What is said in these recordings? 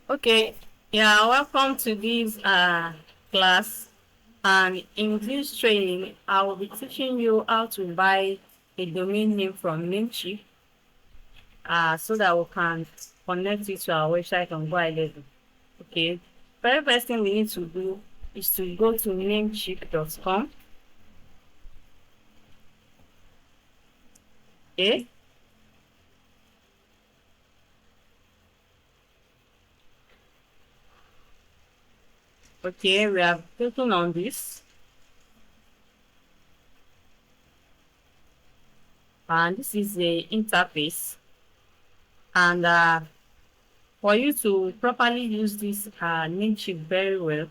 Okay, yeah, welcome to this class. And in this training, I will be teaching you how to buy a domain name from Namecheap, so that we can connect it to our website on gohighlevel. Okay, very first thing we need to do is to go to namecheap.com. Okay, okay, we have clicking on this, and this is the interface. And for you to properly use this Namecheap very well,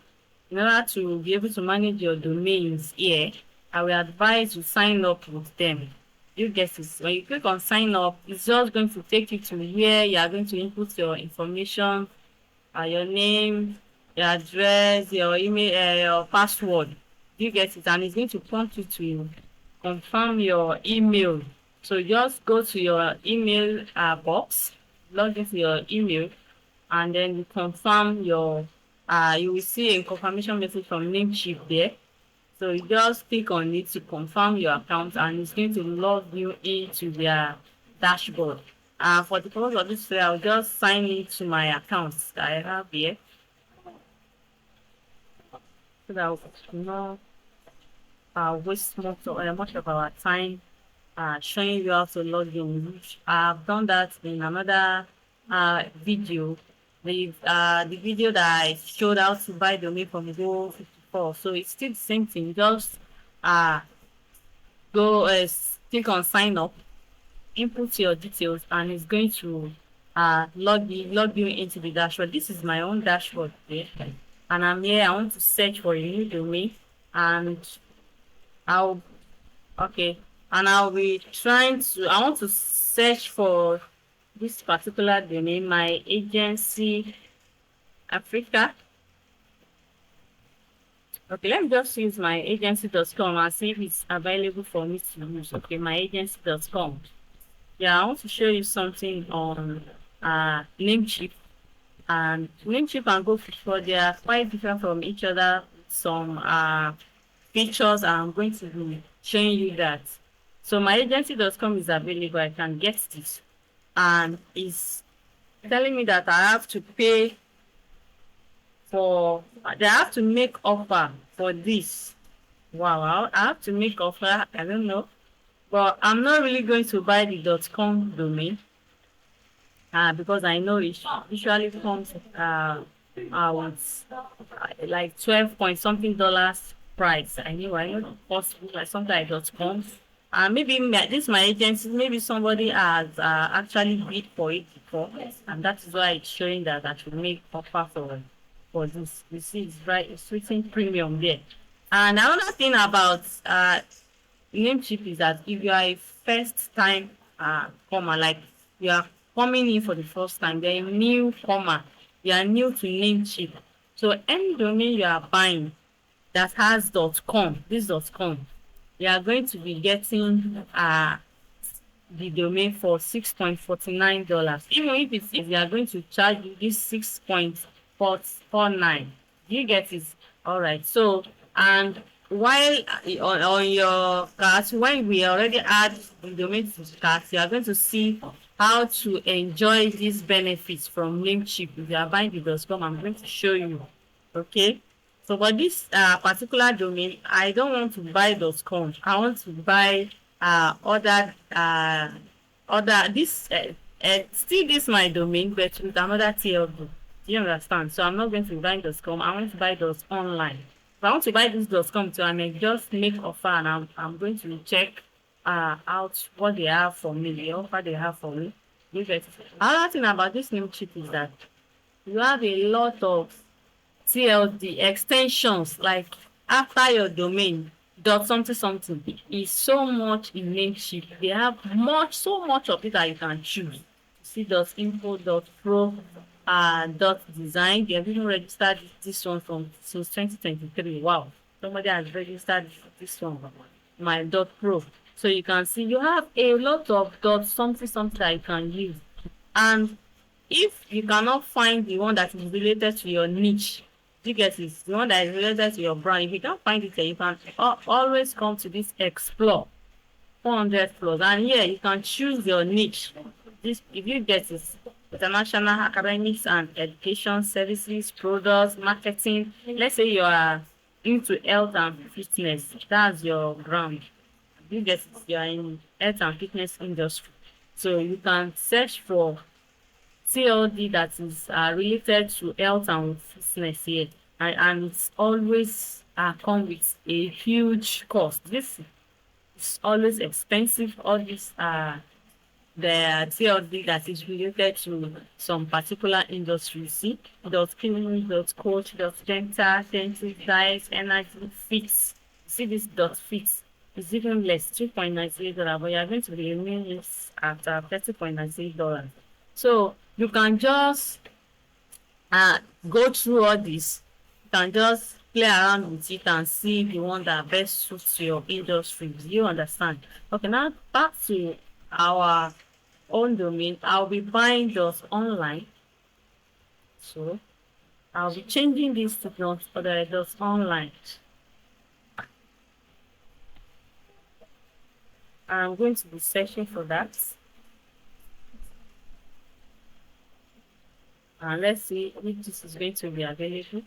in order to be able to manage your domains here, I will advise you sign up with them. You get it. When you click on sign up, it's just going to take you to where you are going to input your information, your name, your address, your email, your password. You get it, and it's going to prompt you to confirm your email. So just go to your email box, log into your email, and then you confirm your you will see a confirmation message from Namecheap there. So you just click on it to confirm your account, and it's going to log you into their dashboard. For the purpose of this video, I'll just sign into my account that I have here, so that we will not waste much of our time showing you how to log in. I've done that in another video, the video that I showed how to buy domain from Go54. So it's still the same thing. Just uh go click on sign up, input your details, and it's going to log you into the dashboard. This is my own dashboard there, and I'm here. I want to search for a new domain, and I'll okay, and I'll be trying to. I want to search for this particular domain, my agency Africa. Okay, let me just use my agency.com and see if it's available for me to use. Okay, my agency.com. Yeah, I want to show you something on Namecheap. And Namecheap and Go54, they are quite different from each other. Some features, and I'm going to be showing you that. So my agency.com is available. I can get this, and it's telling me that I have to pay for, they have to make offer for this. Wow, I have to make offer. I don't know, but I'm not really going to buy the .com domain because I know it usually comes with like 12 point something dollars price. I know the cost like something like .com. Maybe this my agency, maybe somebody has actually bid for it before, and that is why it's showing that I should make offer for this. You see, it's right, it's written premium there. And another thing about Namecheap is that if you are a first time comer, like you are coming in for the first time, you're a newcomer, you are new to Namecheap. So any domain you are buying that has .com, this .com, you are going to be getting the domain for $6.49. Even if it's, if you are going to charge you this 6.449, you get it. All right. So, and while on your cart, when we already add the domain to the cart, you are going to see how to enjoy these benefits from Namecheap. If you are buying the .com, I'm going to show you. Okay. So for this particular domain, I don't want to buy .com. I want to buy other this still this my domain, but with another TLD. Do you understand? So I'm not going to buy .com. I want to buy .online. If I want to buy this .com too, I may just make offer, and I'm going to check out what they have for me, the offer they have for me. Another thing about this Namecheap is that you have a lot of TLD extensions, like after your domain dot something something is so much in Namecheap. They have so much of it that you can choose. See .info, .pro, .design. They have even registered this one from since 2023. Wow, somebody has registered this one, my .pro. So you can see you have a lot of something something that you can use. And if you cannot find the one that is related to your niche, you get it, the one that is related to your brand, if you can't find it here, you can always come to this explore 400 plus, and here you can choose your niche. This, if you get it, international academics and education services, products, marketing. Let's say you are into health and fitness, that's your brand. You get it, you are in health and fitness industry, so you can search for CLD that is related to health and fitness here, and it's always come with a huge cost. This is always expensive. All these the CLD that is related to some particular industry. See, dot clinic, dot coach, dot dental, dentist, diet, energy, fix. See this dot fix. It's even less, $3.98, but you are going to be renewing this at $30.98. So you can just go through all this. You can just play around with it and see the one that best suits your industry. Do you understand? Okay, now back to our own domain. I'll be buying just online. So I'll be changing this to just online. I'm going to be searching for that. And let's see if this is going to be available.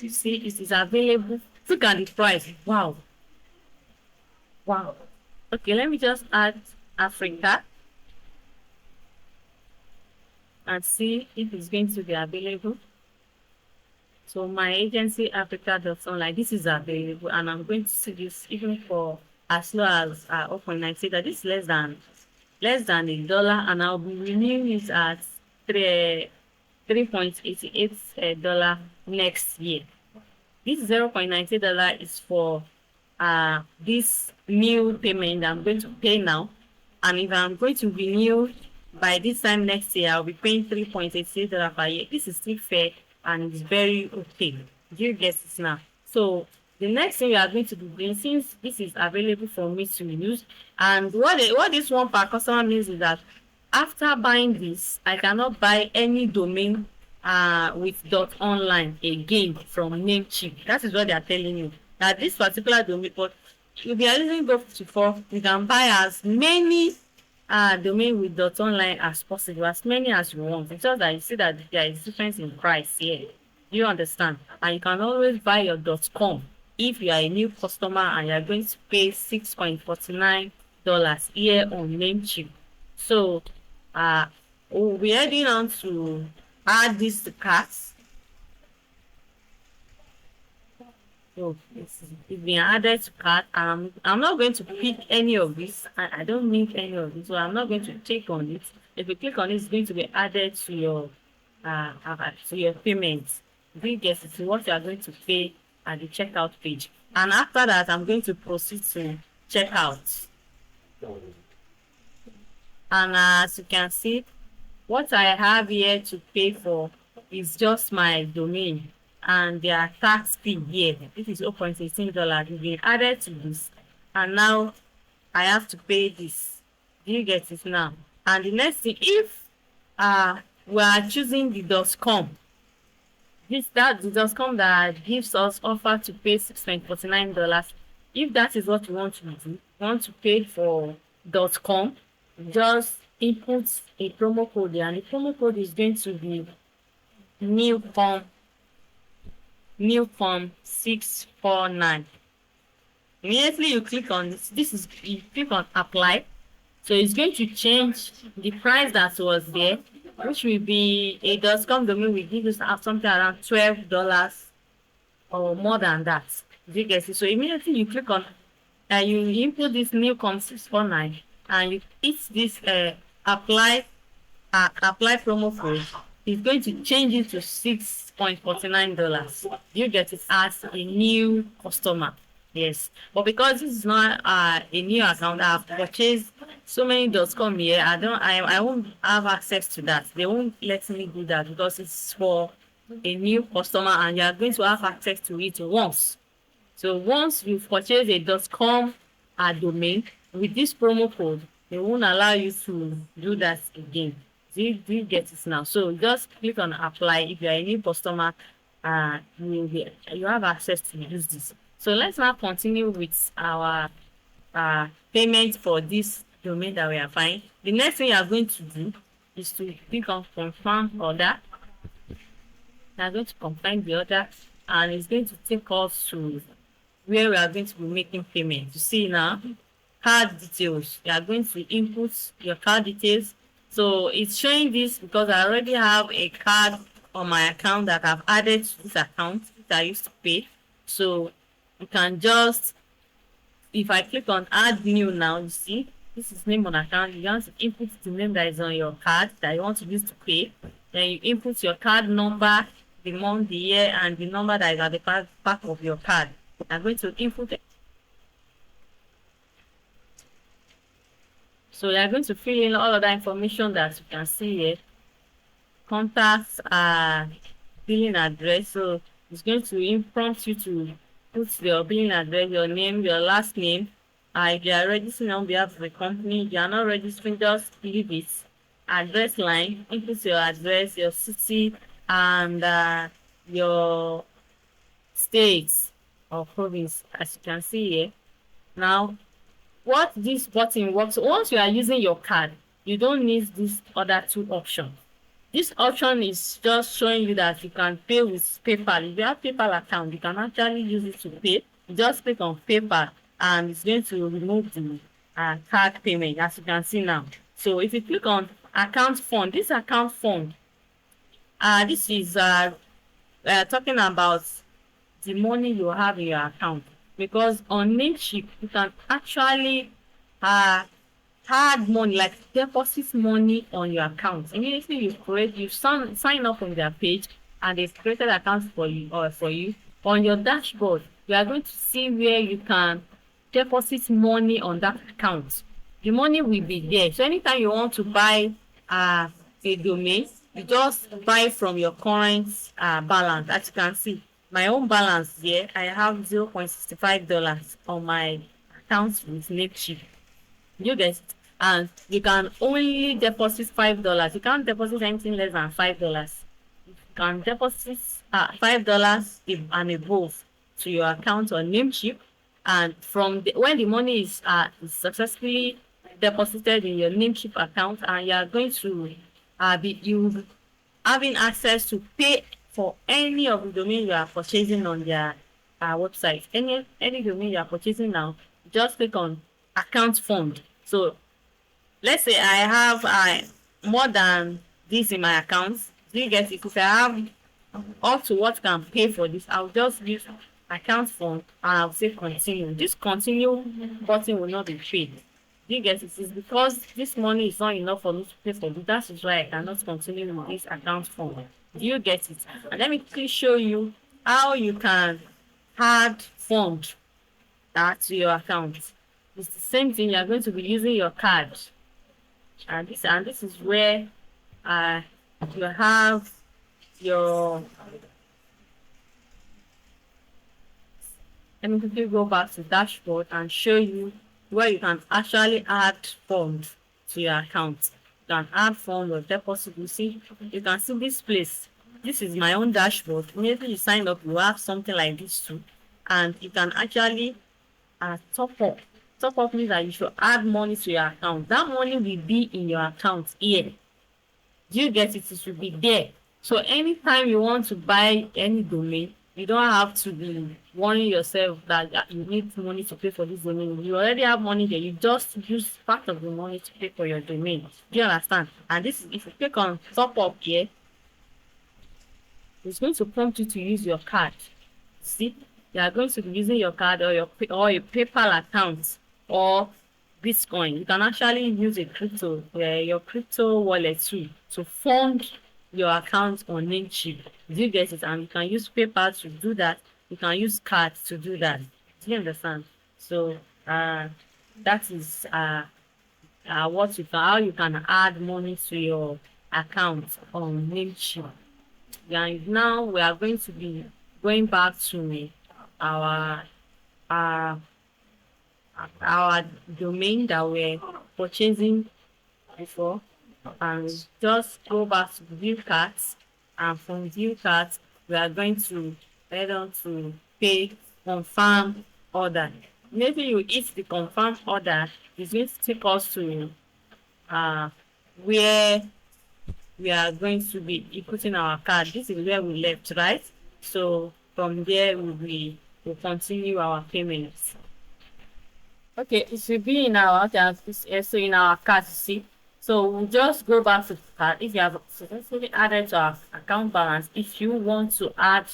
You see, it is available. Look at the price. Wow. Wow. Okay, let me just add Africa and see if it's going to be available. So my agency Africa.online, this is available, and I'm going to see this even for as low as 0.90. That is less than $1, and I'll be renewing it at $3.88 next year. This $0.90 is for this new payment I'm going to pay now, and if I'm going to renew by this time next year, I'll be paying $3.88 per year. This is still fair and it's very okay. Do you get it now? So the next thing we are going to be doing, since this is available for me to use, and what this one per customer means is that after buying this, I cannot buy any domain with .online again from Namecheap. That is what they are telling you. That this particular domain, but if you are using Go54, you can buy as many domain with .online as possible, as many as you want. It's just that you see that there is difference in price here. Do you understand? And you can always buy your .com if you are a new customer and you are going to pay $6.49 here on Namecheap. So we'll be heading on to add this to carts. So it's been added to cart. I'm not going to pick any of this. I don't need any of this, so I'm not going to click on it. If you click on it, it's going to be added to your payments. You get it, what you are going to pay at the checkout page. And after that, I'm going to proceed to checkout. And as you can see, what I have here to pay for is just my domain and their tax fee here. This is $0.18. It's been added to this, and now I have to pay this. Do you get it now? And the next thing, if we are choosing the .com, the .com that gives us offer to pay $6.49. If that is what you want to do, you want to pay for .com, just input a promo code there, and the promo code is going to be newcom 649. Immediately you click on this, you click on apply. So it's going to change the price that was there, which will be a .com domain will give you something around $12 or more than that. You get it? So immediately you click on you input this newcom 649 and you hit this apply promo code. It's going to change it to $6.49. You get it as a new customer. Yes, but because this is not a new account, I've purchased so many .com here. I won't have access to that. They won't let me do that because it's for a new customer, and you are going to have access to it once. So once you purchase a .com domain with this promo code, they won't allow you to do that again. Do you get it now? So just click on apply. If you are a new customer, you have access to use this. So let's now continue with our payment for this domain that we are buying. The next thing you are going to do is to click on confirm order. You are going to confirm the order, and it's going to take us to where we are going to be making payment. You see now, card details. You are going to input your card details. So it's showing this because I already have a card on my account that I've added to this account that I used to pay. So you can just, if I click on add new now, you see this is name on account. You want to input the name that is on your card that you want to use to pay. Then you input your card number, the month, the year, and the number that is at the back of your card. I'm going to input it. So you are going to fill in all of that information that you can see here. Contacts, billing address. So it's going to prompt you to put your billing address, your name, your last name. If you are registering on behalf of the company, if you are not registering, just leave it. Address line, input your address, your city, and your state or province, as you can see here. Now, what this button works, once you are using your card, you don't need this other two options. This option is just showing you that you can pay with PayPal. If you have PayPal account, you can actually use it to pay. You just click on PayPal and it's going to remove the card payment, as you can see now. So if you click on account fund, this account fund, this is talking about the money you have in your account, because on Namecheap you can actually add money, like deposit money on your account. Immediately you sign up on their page and they've created accounts for you, or for you on your dashboard. You are going to see where you can deposit money on that account. The money will be there. So anytime you want to buy a domain, you just buy from your current balance. As you can see, my own balance here, I have $0.65 on my account with Namecheap. You get it? And you can only deposit $5. You can't deposit anything less than $5. You can deposit $5 and above to your account on Namecheap, and from when the money is successfully deposited in your Namecheap account, and you are going to be having access to pay for any of the domain you are purchasing on their website. Any domain you are purchasing now, just click on account fund. So let's say I have more than this in my account. Do you get it? If I have up to what can pay for this, I'll just use account fund and I'll say continue. This continue button will not be paid. Do you get it? It's because this money is not enough for me to pay for this. That is why I cannot continue with this account fund. Do you get it? And let me quickly show you how you can add fund to your account. It's the same thing. You are going to be using your card, and this is where you have your. Let me quickly go back to dashboard and show you where you can actually add funds to your account. You can add funds or deposit. You can see this place. This is my own dashboard. Immediately you sign up, you have something like this too, and you can actually top up. Top up means that you should add money to your account. That money will be in your account here. Do you get it? It should be there. So anytime you want to buy any domain, you don't have to be worrying yourself that you need money to pay for this domain. You already have money there. You just use part of the money to pay for your domain. Do you understand? And this is, if you click on top up here, it's going to prompt you to use your card. See, you are going to be using your card or your PayPal account or Bitcoin. You can actually use your crypto wallet too, to fund your account on Namecheap. Do you get it? And you can use PayPal to do that. You can use cards to do that. Do you understand? So that is how you can add money to your account on Namecheap. And now we are going to be going back to our our domain that we're purchasing before. and just go back to view cards, and from view cards we are going to head on to pay confirm order. Maybe you hit the confirm order, it's going to take us to uh where we are going to be inputting our card. This is where we left, right? So from there will continue our payments. Okay, it should be in our so in our card, you see. So we'll just go back to the card. If you have successfully added to our account balance, if you want to add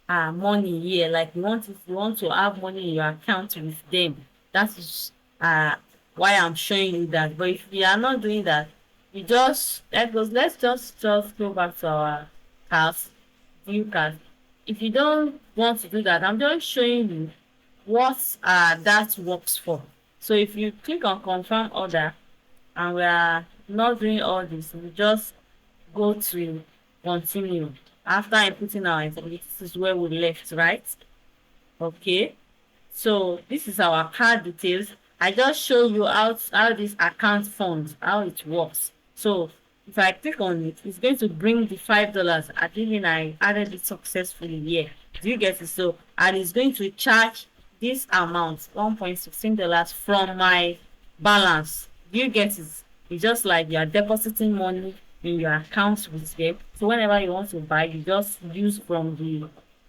money here, like if you want to have money in your account with them, that is why I'm showing you that. But if you are not doing that, you just let's just go back to our cards, view cards. If you don't want to do that, I'm just showing you what that works for. So if you click on confirm order and we are not doing all this, we just go to continue. After inputting our information, this is where we left, right? Okay. So this is our card details. I just show you how this account funds, how it works. So if I click on it, it's going to bring the $5. I think I added it successfully here. Do you get it? So and it's going to charge this amount, $1.16 from my balance. Do you get it? It's just like you are depositing money in your account with them. So whenever you want to buy, you just use from the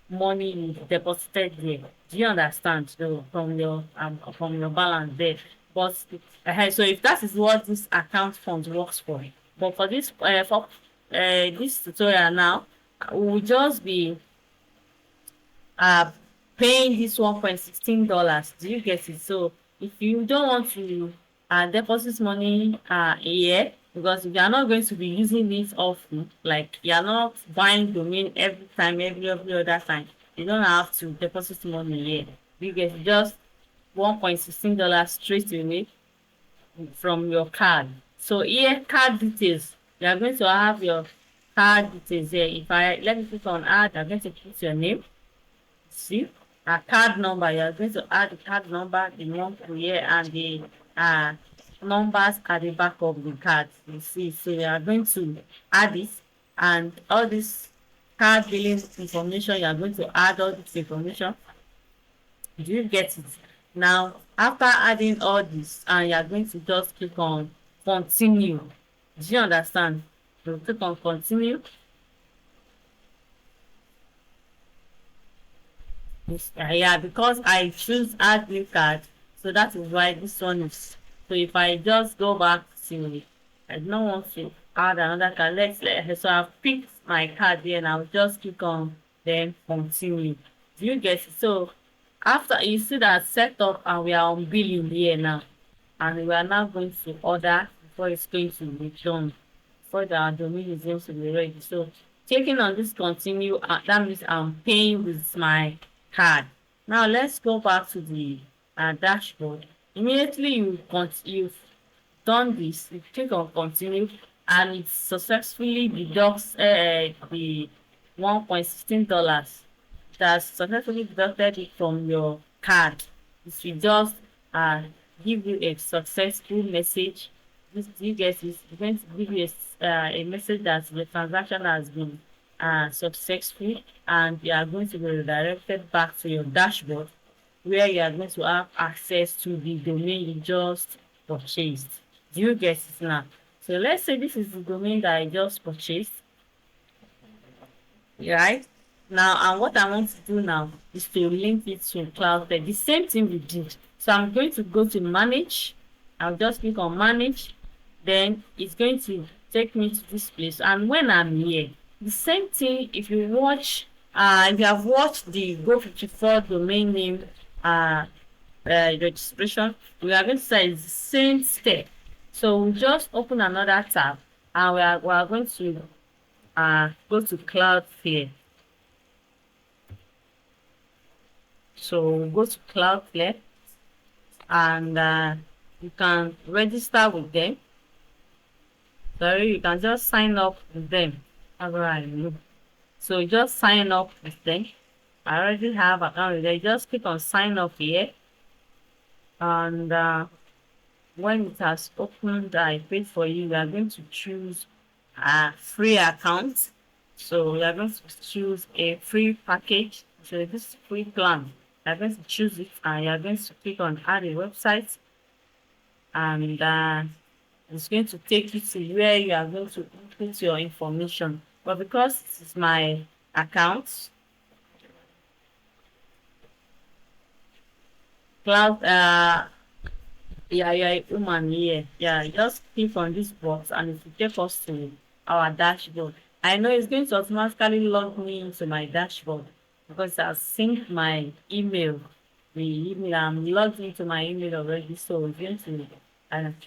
money you deposited there. Do you understand? So from your balance there. But so if that is what this account fund works for, but for this tutorial now, we will just be uh paying this $1.16. Do you get it? So if you don't want to deposit money here, because if you are not going to be using it often, like you are not buying domain every time, every other time, you don't have to deposit money here. You get just $1.16 straight away from your card. So here, card details. You are going to have your card details here. If I let me click on add, I'm going to put your name. See a card number. You are going to add the card number, the month, year, and the uh numbers at the back of the card. You see, so you are going to add it, and all this card billing information. You are going to add all this information. Do you get it? Now, after adding all this, and you are going to just click on continue. Do you understand? So click on continue. Yeah, because I choose add new card, so that is why this one is. So if I just go back to, I don't want to add another card. So I've picked my card here, and I'll just click on then continue. Do you get it? So after you see that setup, and we are on billing here now, and we are now going to order before it's going to be done, before the domain is going to be ready. So taking on this continue, that means I'm paying with my card. Now let's go back to the dashboard. Immediately you've done this, you click on continue, and it successfully deducts the $1.16. That successfully deducted it from your card. It will just uh, give you a successful message. This you get is going to give you a message that the transaction has been successful, and you are going to be redirected back to your dashboard where you are going to have access to the domain you just purchased. Do you get it now? So let's say this is the domain that I just purchased, right? Now, and what I want to do now is to link it to cloudflare. The same thing we did. So I'm going to go to manage. I'll just click on manage. Then it's going to take me to this place. And when I'm here, the same thing. If you have watched the Go54 domain name registration, we are going to say it's the same step. So we'll just open another tab, and we are going to go to Cloudflare. So go to Cloudflare, and you can register with them. Sorry, you can just sign up with them. Alright. So just sign up with them. I already have an account with them. Just click on sign up here, and when it has opened I paid for you are going to choose a free account. So we are going to choose a free package. So this free plan, you are going to choose it and you are going to click on add a website, and it's going to take you to where you are going to input your information. But because this is my account, cloud yeah, you're a woman here. Yeah, just click on this box and it will take us to our dashboard. I know it's going to automatically log me into my dashboard because I've synced my email. The email, I'm logged into my email already, so it's going to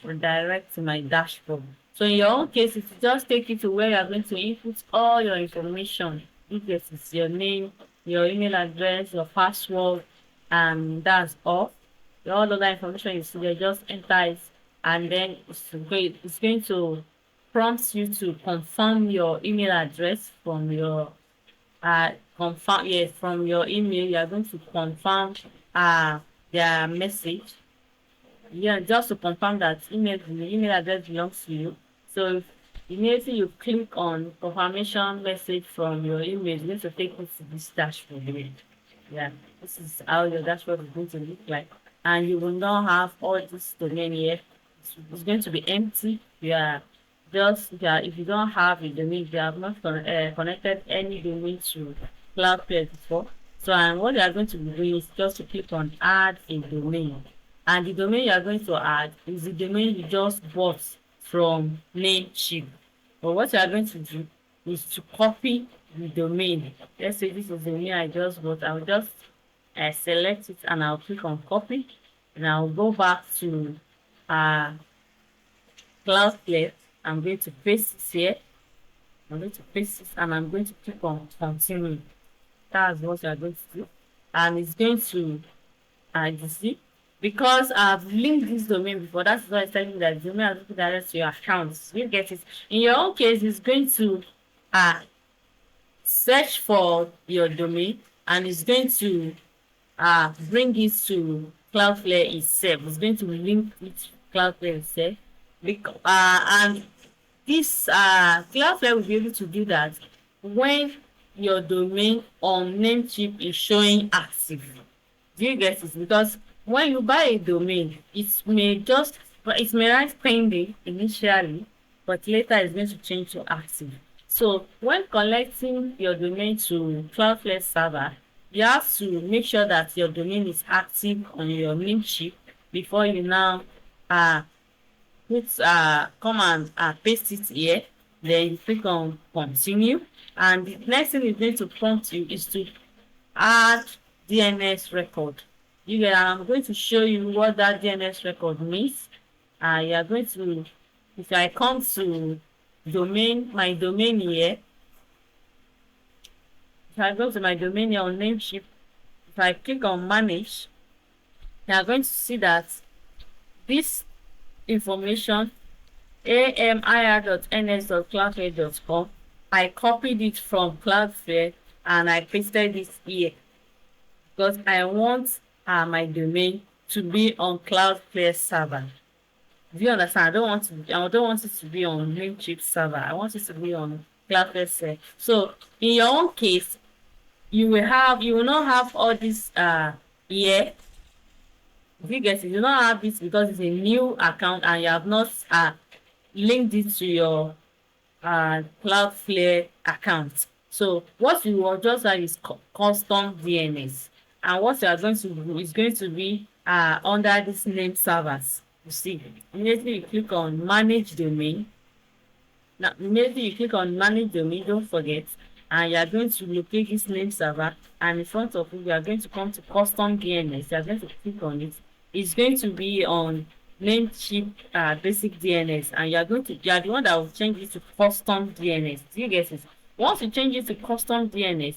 redirect to my dashboard. So in your own case, it will just take you to where you're going to input all your information. If this is your name, your email address, your password, and that's all. All other information you see there, just enter it, and then it's going to prompt you to confirm your email address from your confirm yes from your email. You are going to confirm their message, yeah, just to confirm that the email address belongs to you. So if immediately you click on confirmation message from your email, it's going to take you to this dashboard. Yeah, this is how your dashboard is going to look like. And you will not have all this domain here. It's going to be empty. Yeah, just yeah, if you don't have a domain, if you have not connected any domain to Cloudflare before. So and what you are going to be doing is just to click on add a domain. And the domain you are going to add is the domain you just bought from Namecheap. But what you are going to do is to copy the domain. Let's say this is the domain I just bought. I'll just select it and I'll click on copy. And I'll go back to uh, Cloudflare. I'm going to paste it here. I'm going to paste it and I'm going to click on continue. That's what you're going to do. And it's going to, you see, because I've linked this domain before, that's why it's telling me that the domain has to direct to your accounts. You get it. In your own case, it's going to search for your domain and it's going to bring it to Cloudflare itself. It's going to link it to Cloudflare itself. And this Cloudflare will be able to do that when your domain on Namecheap is showing active. Do you get it? Because when you buy a domain, it may write pending initially, but later it's going to change to active. So when collecting your domain to Cloudflare server, you have to make sure that your domain is active on your Namecheap before you now come and paste it here. Then you click on continue, and the next thing it's going to prompt you is to add DNS record. I'm going to show you what that DNS record means. You are going to, if I come to my domain here, if I go to my domain here on Namecheap, if I click on manage, you are going to see that this information amir.ns.cloudflare.com, I copied it from Cloudflare and I pasted it here because I want my domain to be on Cloudflare server. Do you understand? I don't want it to be on Namecheap server. I want it to be on Cloudflare server. So in your own case, you will not have all this here. If you get it, you don't have this because it's a new account and you have not linked it to your Cloudflare account. So what you will just have is custom DNS, and what you are going to do is going to be under this name servers. You see, immediately you click on manage domain. Now immediately you click on manage domain, don't forget, and you are going to locate this name server, and in front of you are going to come to custom DNS. You are going to click on it. It's going to be on Namecheap basic DNS, and you are the one that will change it to custom DNS. Do you get it? Once you change it to custom DNS,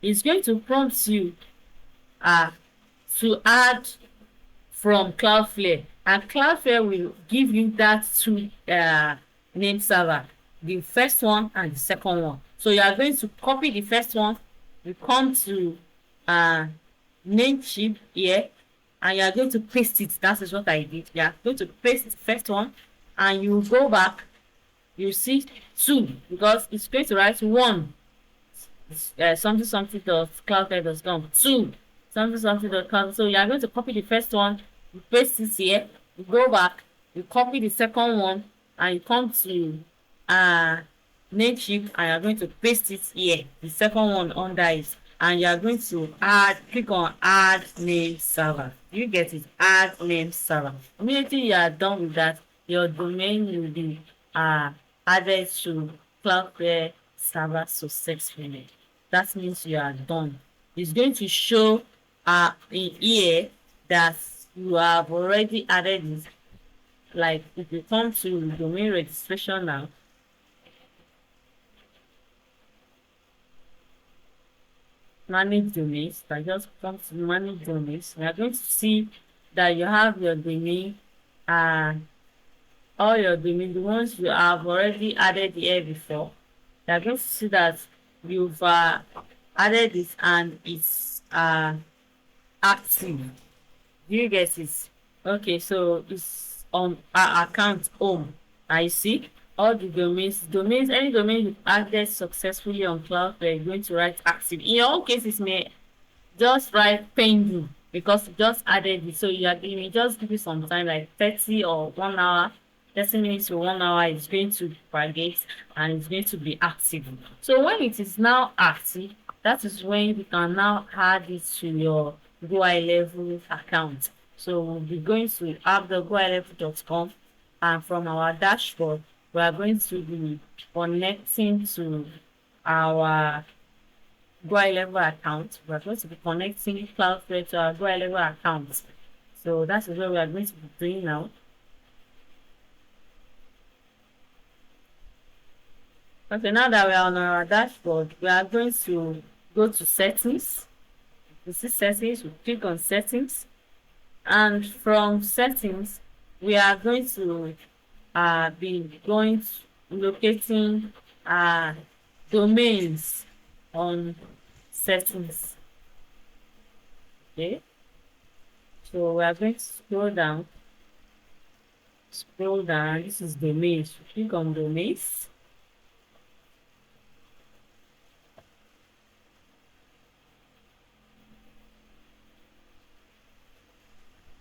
it's going to prompt you to add from Cloudflare, and Cloudflare will give you that two name server, the first one and the second one. So you are going to copy the first one, you come to Namecheap here, and you are going to paste it. That is what I did. You are going to paste the first one, and you go back, you see two, because it's going to write one, something something dot cloudflare.com, two something something dot cloud. So you are going to copy the first one, you paste it here, you go back, you copy the second one, and you come to uh Namecheap, and you are going to paste it here, the second one under it, and you are going to click on add name server. You get it, add name server. Immediately you are done with that, your domain will be added to Cloudflare server successfully. That means you are done. It's going to show in here that you have already added it. Like if you come to domain registration now, manage domains, I just come to manage domains, we are going to see that you have your domain, all your domain, the ones you have already added here before. You are going to see that you've added it and it's active. Do you get it? Okay, so it's on our account home. I see all the domains, any domain you added successfully on Cloudflare, you're going to write active. In your own case, it may just write pending because you just added it. So you may just give it some time, like 30 or 1 hour, 30 minutes to 1 hour, it's going to propagate and it's going to be active. So when it is now active, that is when you can now add it to your gohighlevel account. So we'll be going to app.gohighlevel.com, and from our dashboard, we are going to be connecting to our gohighlevel account. We are going to be connecting Cloudflare to our gohighlevel account. So that is what we are going to be doing now. Okay, now that we are on our dashboard, we are going to go to settings. You see settings, we click on settings, and from settings, we are going to be going to locating domains on settings. Okay, so we are going to scroll down, this is domains. Click on domains.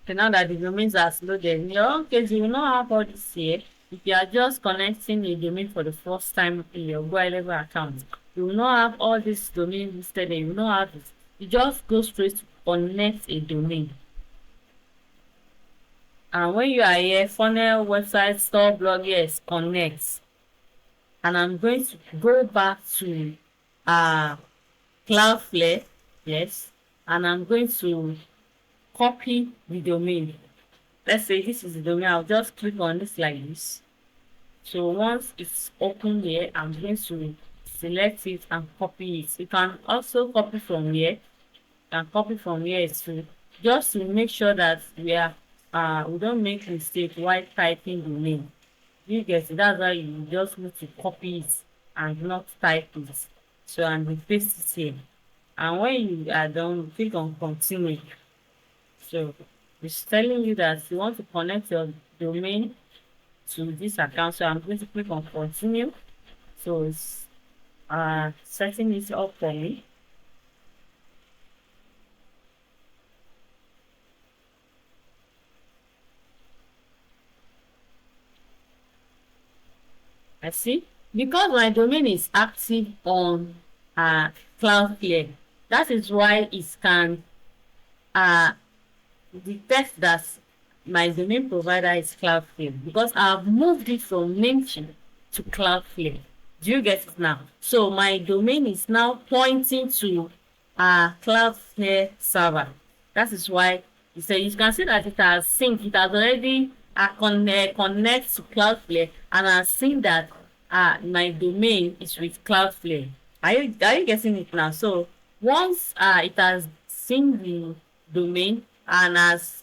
Okay, now that the domains are loaded, in your own case, you will not have all this here. If you are just connecting a domain for the first time in your gohighlevel account, you will not have all these domains listed and you will not have it. You just go straight to connect a domain. And when you are here, funnel, website, store, blog, yes, connect. And I'm going to go back to Cloudflare, yes, and I'm going to copy the domain. Let's say this is the domain. I'll just click on this like this. So once it's open here, I'm going to select it and copy it. You can also copy from here. And copy from here too, just to make sure that we don't make mistake while typing the name. You get it? That's why you just need to copy it and not type it. So and we paste it here. And when you are done, click on continue. So it's telling you that you want to connect your domain to this account. So I'm going to click on continue. So it's setting it up for me. I see. Because my domain is active on Cloudflare, that is why it can detect that my domain provider is Cloudflare, because I've moved it from Namecheap to Cloudflare. Do you get it now? So my domain is now pointing to Cloudflare server. That is why you can see that it has synced. It has already connect to Cloudflare and has seen that my domain is with Cloudflare. Are you getting it now? So once it has seen the domain and as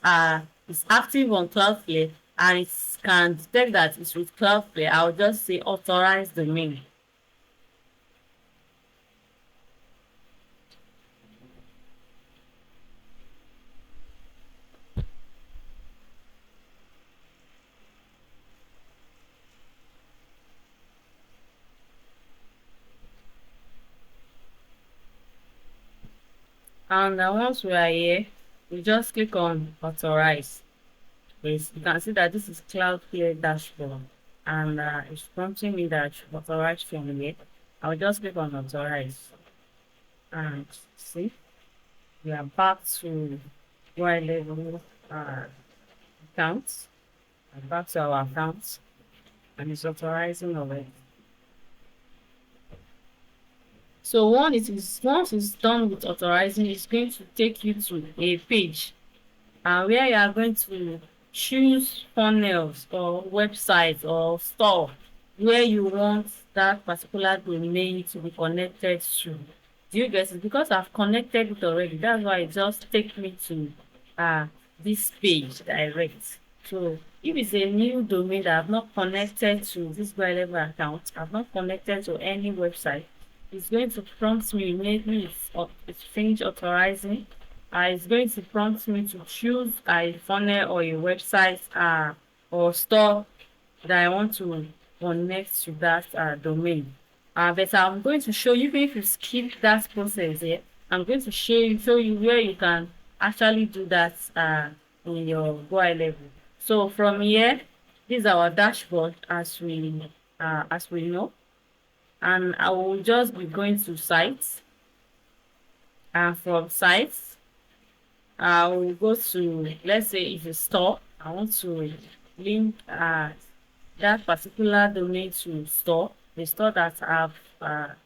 it's active on Cloudflare and it can detect that it's with Cloudflare, I'll just say authorize domain. And once we are here, we just click on authorize. Yes, you can see that this is cloudflare dashboard, and it's prompting me that I should authorize from here. I'll just click on authorize and see we are back to gohighlevel uh, account. And back to our account, and it's authorizing already. So once it's done with authorizing, it's going to take you to a page where you are going to choose funnels or websites or store where you want that particular domain to be connected to. Do you get it? Because I've connected it already, that's why it just takes me to this page direct. So if it's a new domain that I've not connected to this level account, I've not connected to any website, it's going to prompt me immediately it's finished authorizing. It's going to prompt me to choose a funnel or a website or store that I want to connect to that domain. But I'm going to show you, even if you skip that process here, I'm going to show you where you can actually do that in your gohighlevel. So from here, this is our dashboard as we know, and I will just be going to sites, and from sites I will go to, let's say it's a store. I want to link that particular domain to store, the store that I've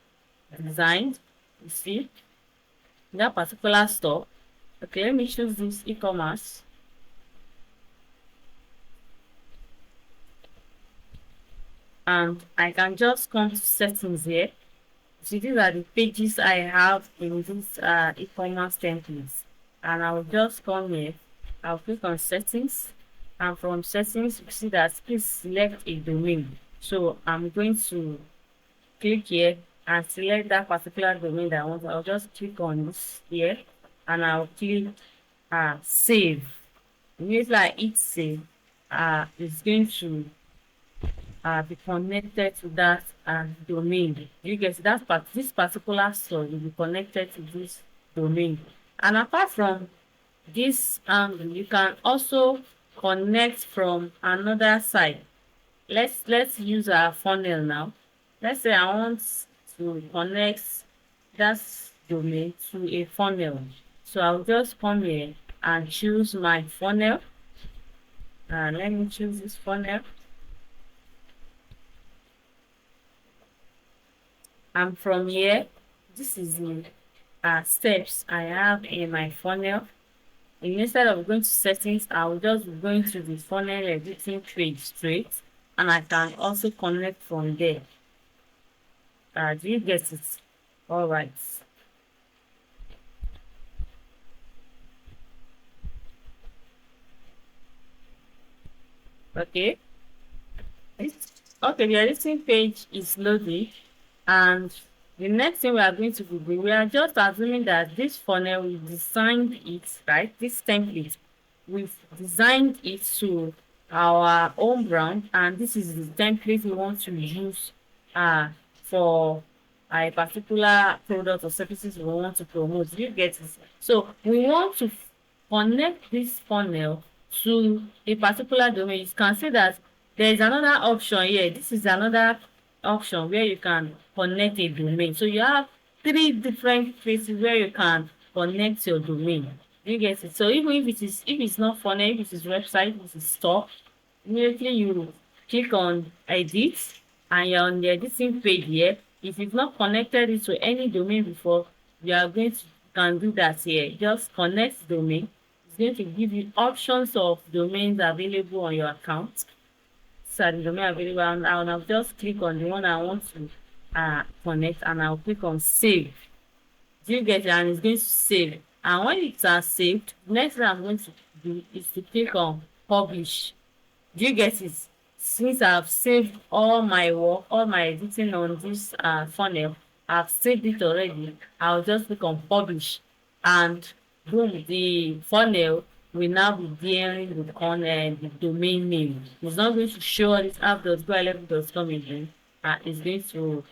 designed. You see, that particular store. Okay, let me choose this e-commerce, and I can just come to settings here. So these are the pages I have in this e-commerce templates, and I'll just come here. I'll click on settings, and from settings you see that please select a domain. So I'm going to click here and select that particular domain that I want. I'll just click on this here, and I'll click save. Immediately I hit save, it's going to be connected to that domain. You get that part, this particular store will be connected to this domain. And apart from this angle, you can also connect from another side. Let's use our funnel now. Let's say I want to connect that domain to a funnel. So I'll just come here and choose my funnel. Let me choose this funnel. And from here, this is the steps I have in my funnel. And instead of going to settings, I will just be going to the funnel editing page straight, and I can also connect from there. Do you get it? All right. Okay. Okay, the editing page is loading, and the next thing we are going to do, we are just assuming that this funnel, we designed it, right? This template, we've designed it to our own brand, and this is the template we want to use for a particular product or services we want to promote. You get it? So we want to connect this funnel to a particular domain. You can see that there is another option here. This is another option where you can connect a domain. So you have three different places where you can connect your domain. You get it? So even if it's not funnel, if it is website, if it is store, immediately you click on edit, and you're on the editing page here. If you've not connected it to any domain before, you are going to can do that here. Just connect domain. It's going to give you options of domains available on your account. So the domain available, and I'll just click on the one I want to connect, and I'll click on save. Do you get it? And it's going to save. And when it's saved, next thing I'm going to do is to click on publish. Do you get it? Since I've saved all my work, all my editing on this funnel, I've saved it already. I'll just click on publish, and boom, the funnel will now be dealing with the domain name. It's not going to show all this app.gohighlevel.com again. It's going to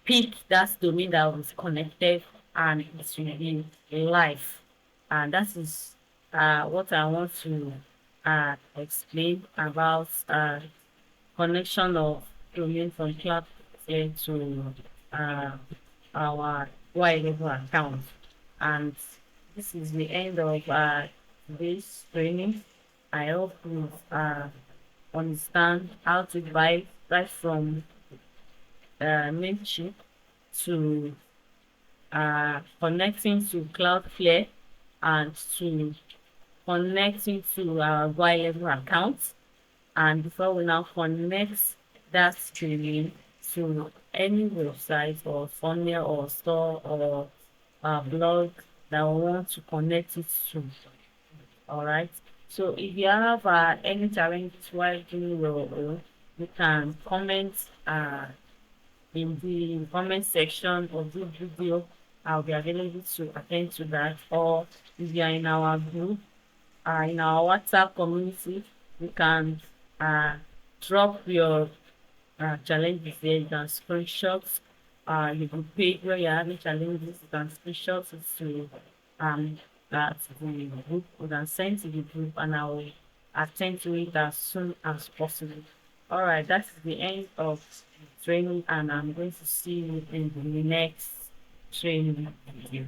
pick that domain that was connected, and it will be live. And that is what I want to explain about connection of domain from Cloudflare to uh, our gohighlevel account. And this is the end of this training. I hope you understand how to buy right from Namecheap to connecting to Cloudflare and to connecting to our gohighlevel account. And before we now connect that streaming to any website or funnel or store or blog that we want to connect it to. All right. So if you have any challenges while doing your own, you can comment in the comment section of this video. I'll be available to attend to that. Or if you are in our group, in our WhatsApp community, you can uh, drop your challenges there. You can screenshot your group page where you're having challenges. You can screenshot it to um, that the group. You can send to the group, and I will attend to it as soon as possible. All right, that's the end of training, and I'm going to see you in the next training video.